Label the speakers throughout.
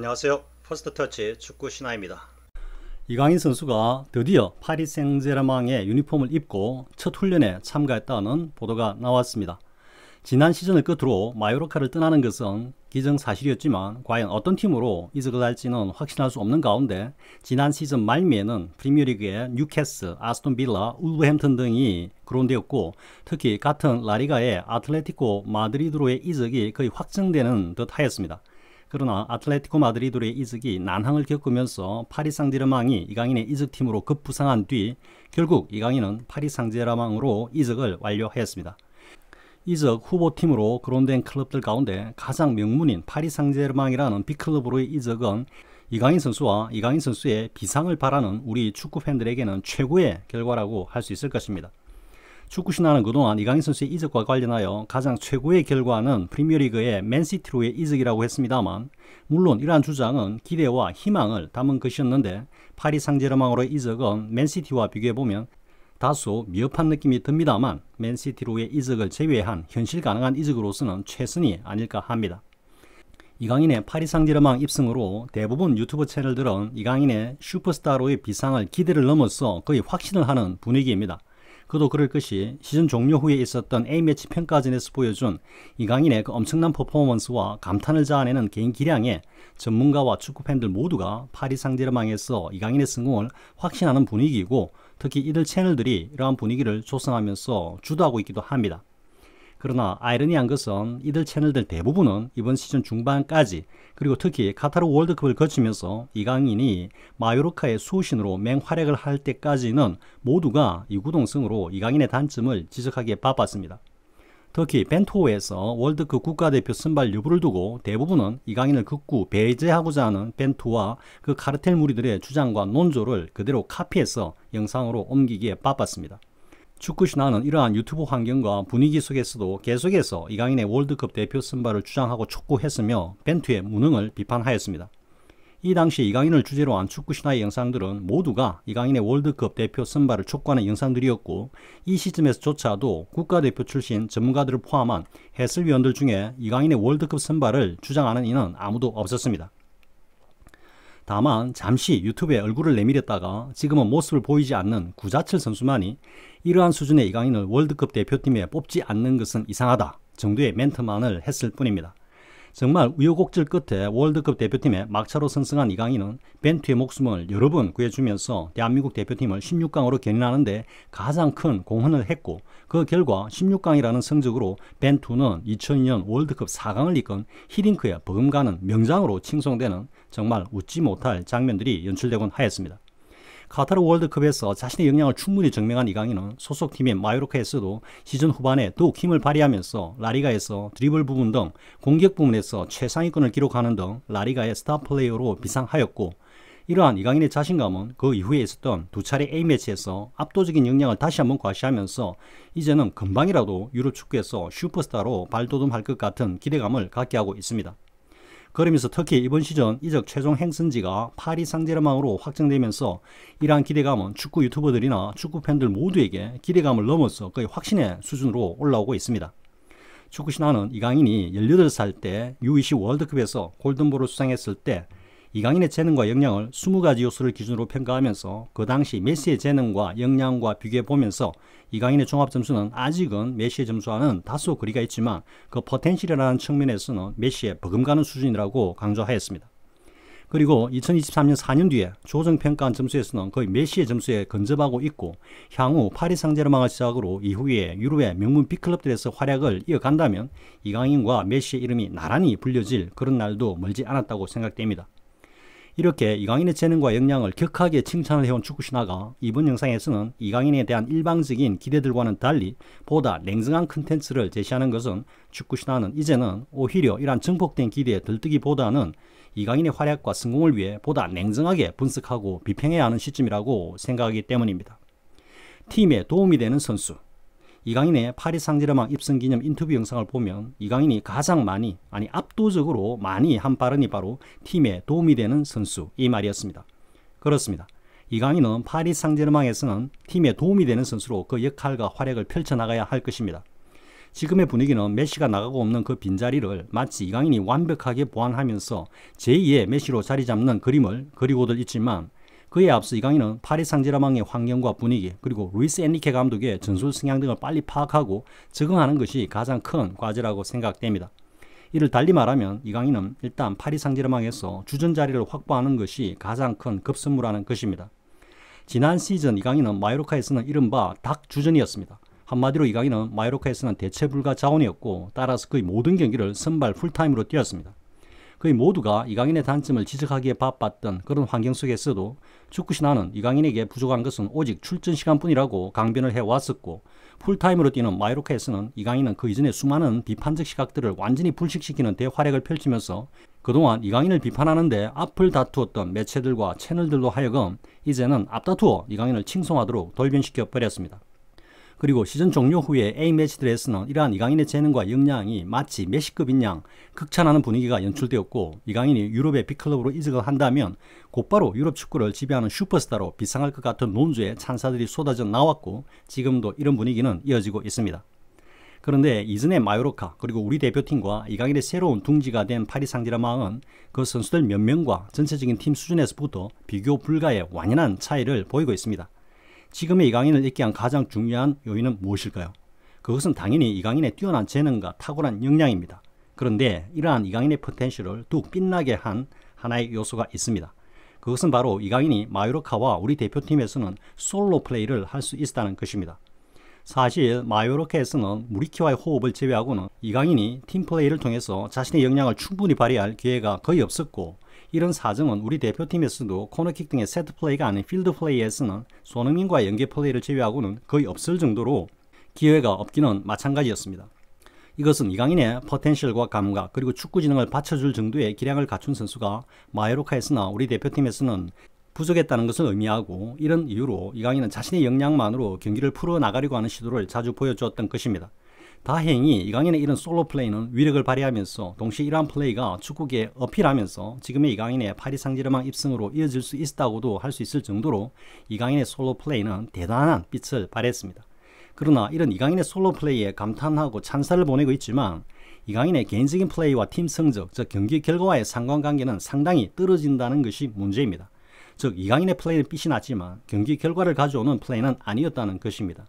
Speaker 1: 안녕하세요. 퍼스트터치 축구 신화입니다.
Speaker 2: 이강인 선수가 드디어 파리 생제르맹의 유니폼을 입고 첫 훈련에 참가했다는 보도가 나왔습니다. 지난 시즌을 끝으로 마요르카를 떠나는 것은 기정사실이었지만 과연 어떤 팀으로 이적을 할지는 확신할 수 없는 가운데 지난 시즌 말미에는 프리미어리그의 뉴캐슬, 아스톤빌라, 울버햄튼 등이 거론되었고 특히 같은 라리가의 아틀레티코 마드리드로의 이적이 거의 확정되는 듯 하였습니다. 그러나 아틀레티코 마드리드로의 이적이 난항을 겪으면서 파리 상제르맹이 이강인의 이적팀으로 급부상한 뒤 결국 이강인은 파리 상제르맹으로 이적을 완료하였습니다. 이적 후보팀으로 거론된 클럽들 가운데 가장 명문인 파리 상제르맹이라는 빅클럽으로의 이적은 이강인 선수와 이강인 선수의 비상을 바라는 우리 축구 팬들에게는 최고의 결과라고 할 수 있을 것입니다. 축구 신화는 그동안 이강인 선수의 이적과 관련하여 가장 최고의 결과는 프리미어리그의 맨시티로의 이적이라고 했습니다만 물론 이러한 주장은 기대와 희망을 담은 것이었는데 파리 상제르맹으로의 이적은 맨시티와 비교해보면 다소 미흡한 느낌이 듭니다만 맨시티로의 이적을 제외한 현실 가능한 이적으로서는 최선이 아닐까 합니다. 이강인의 파리 상제르맹 입성으로 대부분 유튜브 채널들은 이강인의 슈퍼스타로의 비상을 기대를 넘어서 거의 확신을 하는 분위기입니다. 그도 그럴 것이 시즌 종료 후에 있었던 A매치 평가전에서 보여준 이강인의 그 엄청난 퍼포먼스와 감탄을 자아내는 개인 기량에 전문가와 축구팬들 모두가 파리 상제르맹에서 이강인의 성공을 확신하는 분위기이고 특히 이들 채널들이 이러한 분위기를 조성하면서 주도하고 있기도 합니다. 그러나 아이러니한 것은 이들 채널들 대부분은 이번 시즌 중반까지 그리고 특히 카타르 월드컵을 거치면서 이강인이 마요르카의 수호신으로 맹활약을 할 때까지는 모두가 이구동성으로 이강인의 단점을 지적하기에 바빴습니다. 특히 벤투호에서 월드컵 국가대표 선발 여부를 두고 대부분은 이강인을 극구 배제하고자 하는 벤투와 그 카르텔 무리들의 주장과 논조를 그대로 카피해서 영상으로 옮기기에 바빴습니다. 축구 신화는 이러한 유튜브 환경과 분위기 속에서도 계속해서 이강인의 월드컵 대표 선발을 주장하고 촉구했으며 벤투의 무능을 비판하였습니다. 이 당시 이강인을 주제로 한 축구 신화의 영상들은 모두가 이강인의 월드컵 대표 선발을 촉구하는 영상들이었고 이 시점에서조차도 국가대표 출신 전문가들을 포함한 해설위원들 중에 이강인의 월드컵 선발을 주장하는 이는 아무도 없었습니다. 다만 잠시 유튜브에 얼굴을 내밀었다가 지금은 모습을 보이지 않는 구자철 선수만이 이러한 수준의 이강인을 월드컵 대표팀에 뽑지 않는 것은 이상하다 정도의 멘트만을 했을 뿐입니다. 정말 우여곡절 끝에 월드컵 대표팀에 막차로 선승한 이강인은 벤투의 목숨을 여러 번 구해주면서 대한민국 대표팀을 16강으로 견인하는데 가장 큰 공헌을 했고 그 결과 16강이라는 성적으로 벤투는 2002년 월드컵 4강을 이끈 히딩크의 버금가는 명장으로 칭송되는 정말 웃지 못할 장면들이 연출되곤 하였습니다. 카타르 월드컵에서 자신의 역량을 충분히 증명한 이강인은 소속팀인 마요르카에서도 시즌 후반에 더욱 힘을 발휘하면서 라리가에서 드리블 부분 등 공격 부분에서 최상위권을 기록하는 등 라리가의 스타 플레이어로 비상하였고 이러한 이강인의 자신감은 그 이후에 있었던 두 차례 A매치에서 압도적인 역량을 다시 한번 과시하면서 이제는 금방이라도 유럽 축구에서 슈퍼스타로 발돋움할 것 같은 기대감을 갖게 하고 있습니다. 그러면서 특히 이번 시즌 이적 최종 행선지가 파리 상제르맹으로 확정되면서 이러한 기대감은 축구 유튜버들이나 축구 팬들 모두에게 기대감을 넘어서 거의 확신의 수준으로 올라오고 있습니다. 축구 신화는 이강인이 18살 때 U20 월드컵에서 골든볼을 수상했을 때 이강인의 재능과 역량을 20가지 요소를 기준으로 평가하면서 그 당시 메시의 재능과 역량과 비교해보면서 이강인의 종합점수는 아직은 메시의 점수와는 다소 거리가 있지만 그 포텐셜이라는 측면에서는 메시의 버금가는 수준이라고 강조하였습니다. 그리고 2023년 4년 뒤에 조정평가한 점수에서는 거의 메시의 점수에 근접하고 있고 향후 파리 상제르맹을 시작으로 이후에 유럽의 명문 빅클럽들에서 활약을 이어간다면 이강인과 메시의 이름이 나란히 불려질 그런 날도 멀지 않았다고 생각됩니다. 이렇게 이강인의 재능과 역량을 격하게 칭찬을 해온 축구 신화가 이번 영상에서는 이강인에 대한 일방적인 기대들과는 달리 보다 냉정한 컨텐츠를 제시하는 것은 축구 신화는 이제는 오히려 이러한 증폭된 기대에 들뜨기보다는 이강인의 활약과 성공을 위해 보다 냉정하게 분석하고 비평해야 하는 시점이라고 생각하기 때문입니다. 팀에 도움이 되는 선수 이강인의 파리 상제르맹 입성 기념 인터뷰 영상을 보면 이강인이 가장 많이 압도적으로 많이 한 발언이 바로 팀에 도움이 되는 선수 이 말이었습니다. 그렇습니다. 이강인은 파리 상제르맹에서는 팀에 도움이 되는 선수로 그 역할과 활약을 펼쳐나가야 할 것입니다. 지금의 분위기는 메시가 나가고 없는 그 빈자리를 마치 이강인이 완벽하게 보완하면서 제2의 메시로 자리 잡는 그림을 그리고들 있지만, 그에 앞서 이강인은 파리 상제르맹의 환경과 분위기, 그리고 루이스 엔리케 감독의 전술 성향 등을 빨리 파악하고 적응하는 것이 가장 큰 과제라고 생각됩니다. 이를 달리 말하면 이강인은 일단 파리 상제르맹에서 주전 자리를 확보하는 것이 가장 큰 급선무라는 것입니다. 지난 시즌 이강인은 마요르카에서는 이른바 닭 주전이었습니다. 한마디로 이강인은 마요르카에서는 대체 불가 자원이었고, 따라서 거의 모든 경기를 선발 풀타임으로 뛰었습니다. 거의 모두가 이강인의 단점을 지적하기에 바빴던 그런 환경 속에서도 축구신화는 이강인에게 부족한 것은 오직 출전 시간뿐이라고 강변을 해왔었고, 풀타임으로 뛰는 마요르카에서는 이강인은 그 이전에 수많은 비판적 시각들을 완전히 불식시키는 대활약을 펼치면서 그동안 이강인을 비판하는데 앞을 다투었던 매체들과 채널들로 하여금 이제는 앞다투어 이강인을 칭송하도록 돌변시켜 버렸습니다. 그리고 시즌 종료 후에 A매치들에서는 이러한 이강인의 재능과 역량이 마치 메시급인 양 극찬하는 분위기가 연출되었고, 이강인이 유럽의 빅클럽으로 이적을 한다면 곧바로 유럽 축구를 지배하는 슈퍼스타로 비상할 것 같은 논조에 찬사들이 쏟아져 나왔고, 지금도 이런 분위기는 이어지고 있습니다. 그런데 이전의 마요르카 그리고 우리 대표팀과 이강인의 새로운 둥지가 된 파리 상제르맹은 그 선수들 몇 명과 전체적인 팀 수준에서부터 비교 불가의 완연한 차이를 보이고 있습니다. 지금의 이강인을 있게 한 가장 중요한 요인은 무엇일까요? 그것은 당연히 이강인의 뛰어난 재능과 탁월한 역량입니다. 그런데 이러한 이강인의 포텐셜을 뚝 빛나게 한 하나의 요소가 있습니다. 그것은 바로 이강인이 마요르카와 우리 대표팀에서는 솔로 플레이를 할 수 있다는 것입니다. 사실 마요르카에서는 무리키와의 호흡을 제외하고는 이강인이 팀플레이를 통해서 자신의 역량을 충분히 발휘할 기회가 거의 없었고, 이런 사정은 우리 대표팀에서도 코너킥 등의 세트플레이가 아닌 필드플레이에서는 손흥민과의 연계플레이를 제외하고는 거의 없을 정도로 기회가 없기는 마찬가지였습니다. 이것은 이강인의 포텐셜과 감각 그리고 축구 지능을 받쳐줄 정도의 기량을 갖춘 선수가 마요르카에서나 우리 대표팀에서는 부족했다는 것을 의미하고, 이런 이유로 이강인은 자신의 역량만으로 경기를 풀어나가려고 하는 시도를 자주 보여주었던 것입니다. 다행히 이강인의 이런 솔로 플레이는 위력을 발휘하면서 동시에 이러한 플레이가 축구계에 어필하면서 지금의 이강인의 파리 상제르맹 입성으로 이어질 수 있다고도 할 수 있을 정도로 이강인의 솔로 플레이는 대단한 빛을 발했습니다. 그러나 이런 이강인의 솔로 플레이에 감탄하고 찬사를 보내고 있지만, 이강인의 개인적인 플레이와 팀 성적, 즉 경기 결과와의 상관관계는 상당히 떨어진다는 것이 문제입니다. 즉 이강인의 플레이는 빛이 났지만 경기 결과를 가져오는 플레이는 아니었다는 것입니다.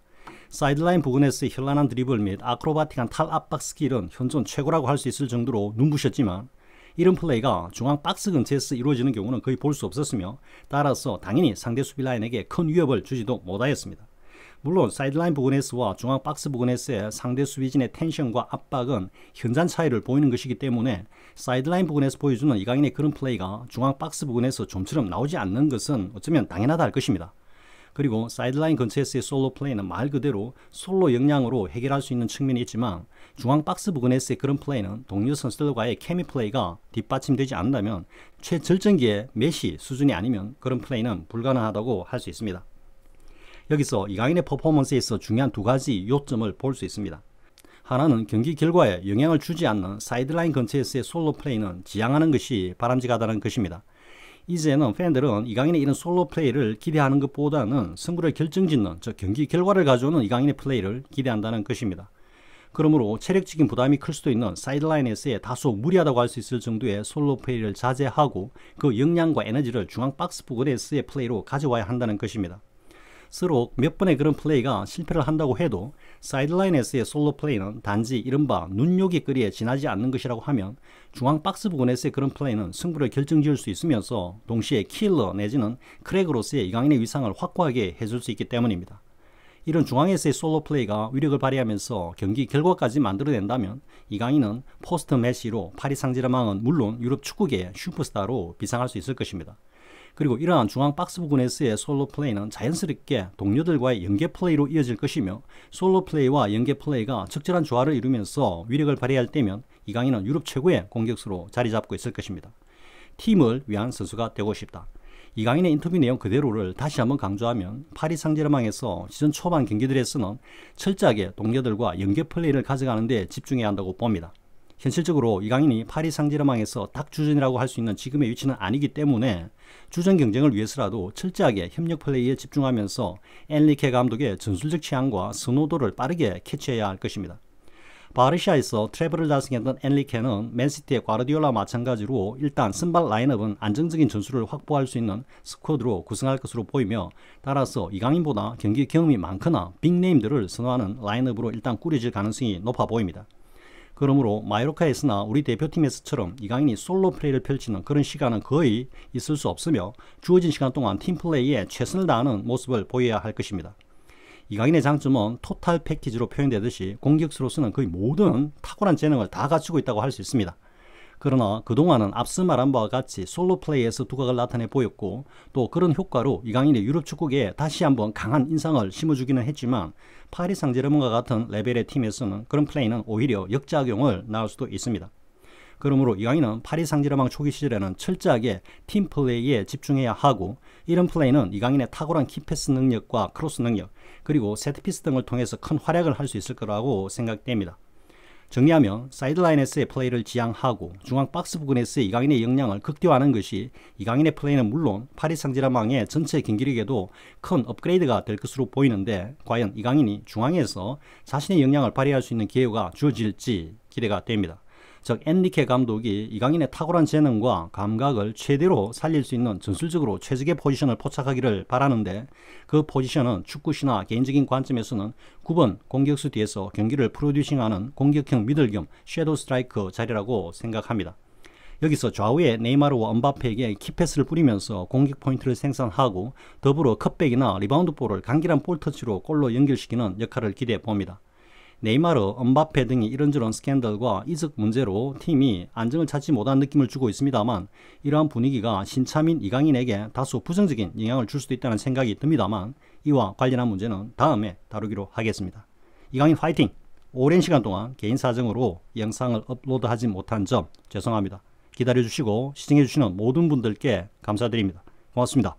Speaker 2: 사이드라인 부근에서의 현란한 드리블 및 아크로바틱한 탈압박 스킬은 현존 최고라고 할 수 있을 정도로 눈부셨지만, 이런 플레이가 중앙 박스 근처에서 이루어지는 경우는 거의 볼 수 없었으며, 따라서 당연히 상대 수비 라인에게 큰 위협을 주지도 못하였습니다. 물론 사이드라인 부근에서와 중앙 박스 부근에서의 상대 수비진의 텐션과 압박은 현저한 차이를 보이는 것이기 때문에 사이드라인 부근에서 보여주는 이강인의 그런 플레이가 중앙 박스 부근에서 좀처럼 나오지 않는 것은 어쩌면 당연하다 할 것입니다. 그리고 사이드라인 근처에서의 솔로 플레이는 말 그대로 솔로 역량으로 해결할 수 있는 측면이 있지만, 중앙 박스 부근에서의 그런 플레이는 동료 선수들과의 케미 플레이가 뒷받침되지 않는다면 최절정기의 메시 수준이 아니면 그런 플레이는 불가능하다고 할 수 있습니다. 여기서 이강인의 퍼포먼스에서 중요한 두 가지 요점을 볼 수 있습니다. 하나는 경기 결과에 영향을 주지 않는 사이드라인 근처에서의 솔로 플레이는 지양하는 것이 바람직하다는 것입니다. 이제는 팬들은 이강인의 이런 솔로 플레이를 기대하는 것보다는 승부를 결정짓는, 즉 경기 결과를 가져오는 이강인의 플레이를 기대한다는 것입니다. 그러므로 체력적인 부담이 클 수도 있는 사이드라인에서의 다소 무리하다고 할 수 있을 정도의 솔로 플레이를 자제하고 그 역량과 에너지를 중앙 박스 부근에서의 플레이로 가져와야 한다는 것입니다. 서로 몇 번의 그런 플레이가 실패를 한다고 해도 사이드라인에서의 솔로 플레이는 단지 이른바 눈요깃거리에 지나지 않는 것이라고 하면, 중앙 박스 부근에서의 그런 플레이는 승부를 결정지을 수 있으면서 동시에 킬러 내지는 크랙으로서의 이강인의 위상을 확고하게 해줄 수 있기 때문입니다. 이런 중앙에서의 솔로 플레이가 위력을 발휘하면서 경기 결과까지 만들어낸다면 이강인은 포스트 메시로 파리 상제르맹은 물론 유럽 축구계의 슈퍼스타로 비상할 수 있을 것입니다. 그리고 이러한 중앙 박스 부근에서의 솔로 플레이는 자연스럽게 동료들과의 연계 플레이로 이어질 것이며, 솔로 플레이와 연계 플레이가 적절한 조화를 이루면서 위력을 발휘할 때면 이강인은 유럽 최고의 공격수로 자리 잡고 있을 것입니다. 팀을 위한 선수가 되고 싶다. 이강인의 인터뷰 내용 그대로를 다시 한번 강조하면, 파리 상제르맹에서 시즌 초반 경기들에서는 철저하게 동료들과 연계 플레이를 가져가는 데 집중해야 한다고 봅니다. 현실적으로 이강인이 파리 상제르맹에서 딱 주전이라고 할 수 있는 지금의 위치는 아니기 때문에 주전 경쟁을 위해서라도 철저하게 협력 플레이에 집중하면서 엔리케 감독의 전술적 취향과 선호도를 빠르게 캐치해야 할 것입니다. 바르샤에서 트래블을 달성했던 엔리케는 맨시티의 과르디올라 마찬가지로 일단 선발 라인업은 안정적인 전술을 확보할 수 있는 스쿼드로 구성할 것으로 보이며, 따라서 이강인보다 경기 경험이 많거나 빅네임들을 선호하는 라인업으로 일단 꾸려질 가능성이 높아 보입니다. 그러므로 마요르카에서나 우리 대표팀에서처럼 이강인이 솔로 플레이를 펼치는 그런 시간은 거의 있을 수 없으며, 주어진 시간 동안 팀플레이에 최선을 다하는 모습을 보여야 할 것입니다. 이강인의 장점은 토탈 패키지로 표현되듯이 공격수로서는 거의 모든 탁월한 재능을 다 갖추고 있다고 할 수 있습니다. 그러나 그동안은 앞서 말한 바와 같이 솔로 플레이에서 두각을 나타내 보였고, 또 그런 효과로 이강인의 유럽 축구계에 다시 한번 강한 인상을 심어주기는 했지만, 파리 상제르맹과 같은 레벨의 팀에서는 그런 플레이는 오히려 역작용을 낳을 수도 있습니다. 그러므로 이강인은 파리 상제르맹 초기 시절에는 철저하게 팀 플레이에 집중해야 하고, 이런 플레이는 이강인의 탁월한 키패스 능력과 크로스 능력, 그리고 세트피스 등을 통해서 큰 활약을 할 수 있을 거라고 생각됩니다. 정리하면 사이드라인에서의 플레이를 지향하고 중앙 박스 부근에서의 이강인의 역량을 극대화하는 것이 이강인의 플레이는 물론 파리 상제르맹의 전체 경기력에도 큰 업그레이드가 될 것으로 보이는데, 과연 이강인이 중앙에서 자신의 역량을 발휘할 수 있는 기회가 주어질지 기대가 됩니다. 즉 엔리케 감독이 이강인의 탁월한 재능과 감각을 최대로 살릴 수 있는 전술적으로 최적의 포지션을 포착하기를 바라는데, 그 포지션은 축구신화 개인적인 관점에서는 9번 공격수 뒤에서 경기를 프로듀싱하는 공격형 미들 겸 섀도우 스트라이커 자리라고 생각합니다. 여기서 좌우에 네이마르와 음바페에게 키패스를 뿌리면서 공격 포인트를 생산하고, 더불어 컷백이나 리바운드 볼을 간결한 볼터치로 골로 연결시키는 역할을 기대해 봅니다. 네이마르, 음바페 등이 이런저런 스캔들과 이적 문제로 팀이 안정을 찾지 못한 느낌을 주고 있습니다만, 이러한 분위기가 신차민 이강인에게 다소 부정적인 영향을 줄 수도 있다는 생각이 듭니다만, 이와 관련한 문제는 다음에 다루기로 하겠습니다. 이강인 화이팅! 오랜 시간 동안 개인 사정으로 영상을 업로드하지 못한 점 죄송합니다. 기다려주시고 시청해주시는 모든 분들께 감사드립니다. 고맙습니다.